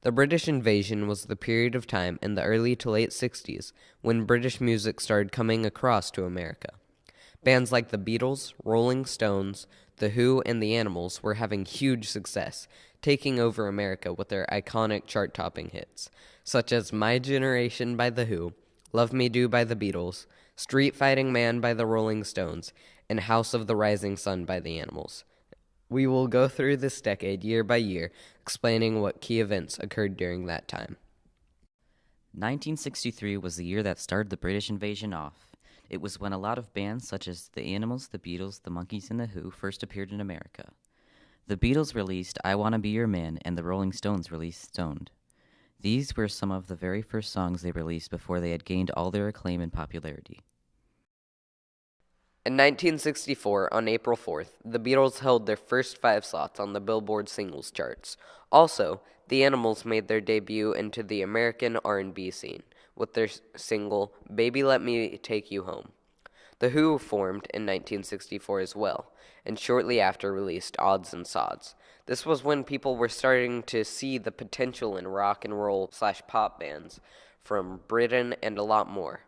The British invasion was the period of time in the early to late 60s when British music started coming across to America. Bands like the Beatles, Rolling Stones, The Who, and The Animals were having huge success, taking over America with their iconic chart-topping hits, such as My Generation by The Who, Love Me Do by The Beatles, Street Fighting Man by the Rolling Stones, and House of the Rising Sun by The Animals. We will go through this decade year by year, explaining what key events occurred during that time. 1963 was the year that started the British invasion off. It was when a lot of bands such as The Animals, The Beatles, The Monkees, and The Who first appeared in America. The Beatles released I Wanna Be Your Man, and the Rolling Stones released Stoned. These were some of the very first songs they released before they had gained all their acclaim and popularity. In 1964, on April 4th, the Beatles held their first 5 slots on the Billboard singles charts. Also, the Animals made their debut into the American R&B scene with their single Baby Let Me Take You Home. The Who formed in 1964 as well, and shortly after released Odds and Sods. This was when people were starting to see the potential in rock and roll/pop bands from Britain and a lot more.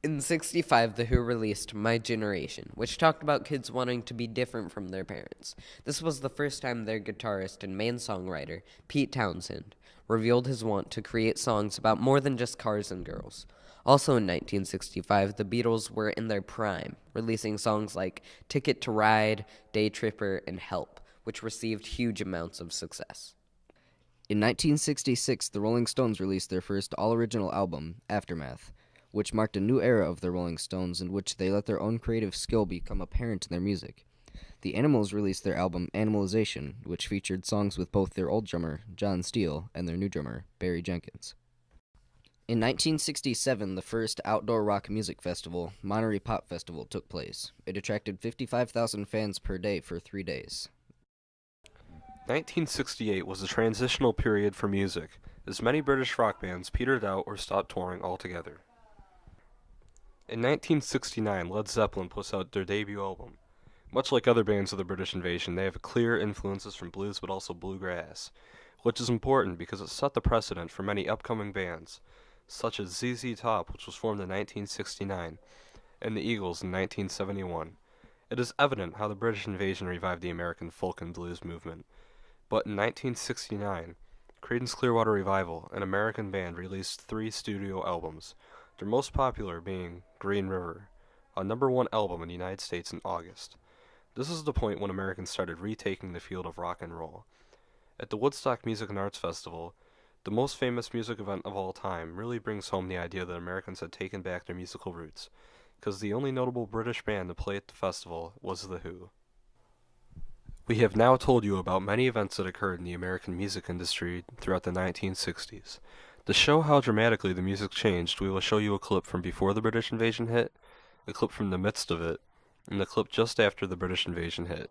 In 65, The Who released My Generation, which talked about kids wanting to be different from their parents. This was the first time their guitarist and main songwriter, Pete Townshend, revealed his want to create songs about more than just cars and girls. Also in 1965, the Beatles were in their prime, releasing songs like Ticket to Ride, Day Tripper, and Help, which received huge amounts of success. In 1966, the Rolling Stones released their first all-original album, Aftermath, which marked a new era of the Rolling Stones in which they let their own creative skill become apparent in their music. The Animals released their album Animalization, which featured songs with both their old drummer, John Steele, and their new drummer, Barry Jenkins. In 1967, the first outdoor rock music festival, Monterey Pop Festival, took place. It attracted 55,000 fans per day for 3 days. 1968 was a transitional period for music, as many British rock bands petered out or stopped touring altogether. In 1969, Led Zeppelin puts out their debut album. Much like other bands of the British invasion, they have clear influences from blues but also bluegrass, which is important because it set the precedent for many upcoming bands, such as ZZ Top, which was formed in 1969, and the Eagles in 1971. It is evident how the British invasion revived the American folk and blues movement. But in 1969, Creedence Clearwater Revival, an American band, released 3 studio albums, their most popular being Green River, a #1 album in the United States in August. This is the point when Americans started retaking the field of rock and roll. At the Woodstock Music and Arts Festival, the most famous music event of all time, really brings home the idea that Americans had taken back their musical roots, because the only notable British band to play at the festival was The Who. We have now told you about many events that occurred in the American music industry throughout the 1960s. To show how dramatically the music changed, we will show you a clip from before the British invasion hit, a clip from the midst of it, and the clip just after the British invasion hit.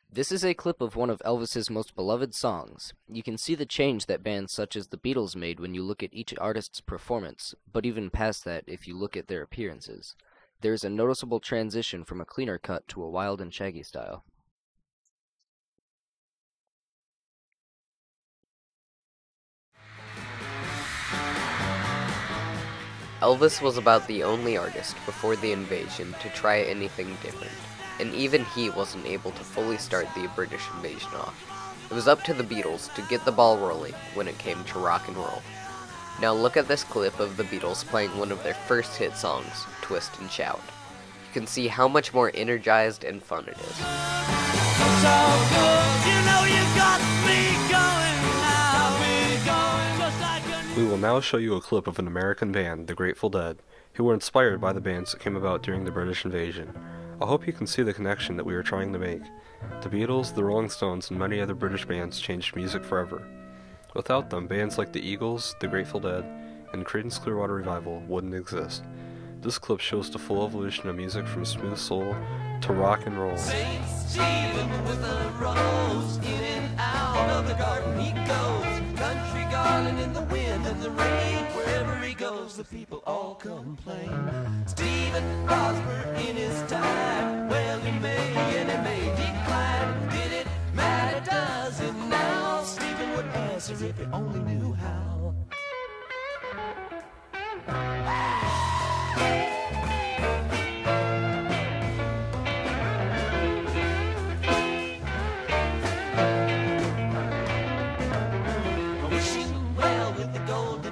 This is a clip of one of Elvis's most beloved songs. You can see the change that bands such as the Beatles made when you look at each artist's performance, but even past that if you look at their appearances. There is a noticeable transition from a cleaner cut to a wild and shaggy style. Elvis was about the only artist before the invasion to try anything different, and even he wasn't able to fully start the British invasion off. It was up to the Beatles to get the ball rolling when it came to rock and roll. Now look at this clip of the Beatles playing one of their first hit songs, Twist and Shout. You can see how much more energized and fun it is. So good, you know you got me going now. Just like a We will now show you a clip of an American band, the Grateful Dead, who were inspired by the bands that came about during the British invasion. I hope you can see the connection that we are trying to make. The Beatles, the Rolling Stones, and many other British bands changed music forever. Without them, bands like the Eagles, the Grateful Dead, and Creedence Clearwater Revival wouldn't exist. This clip shows the full evolution of music from smooth soul to rock and roll. Saint Stephen with a rose, in and out of the garden he goes. Country garden in the wind and the rain, wherever he goes the people all complain. Stephen prospered in his time, well he may and he may decline. dance as if he only knew how. Wishing well with the golden